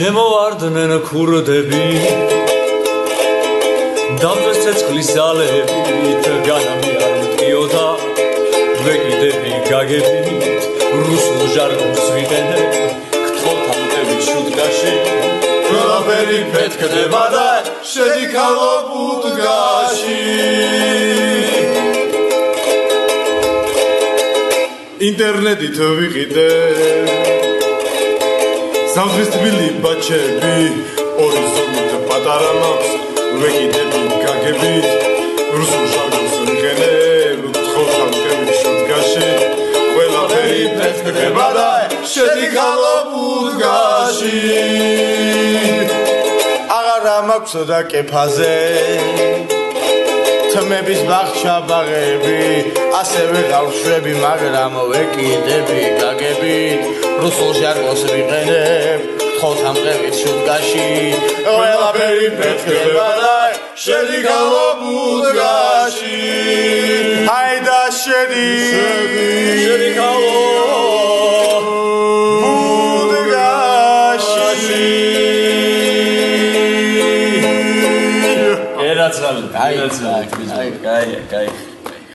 შემოვარდნენ ქურდები დამწეს ცეცხლის ალებით განამი არ მტკიოდა ვეკიდები გაგებით რუსულ ჟარგონს ვიყენებ გთხოვთ ამტევით შუდგაში ყველაფერი ფეთქდება და შედიქალო ბუდგაში ინტერნეტით ვიყიდე სამზრის თბილი ბაჩები ორი ზომით პატარა მაქვს ვეკიდები გაგებით რუსულ ჟარგონს ვიყენებ გთხოვთ ამტევით შუდგაში ყველაფერი ფეთქდება და შედიქალო ბუდგაში აღარა მაქვს და კეფაზე თმების ბაღჩა ბაღები ასევე გავშვები მაგრამ ვეკიდები გაგებით რუსულ ჟარგონს ვიყენებ გთხოვთ ამტევით შუდგაში ყველაფერი ფეთქდება და შედიქალო ბუდგაში ჰაიდა შედიქალო ბუდგაში ერაცრავი კაი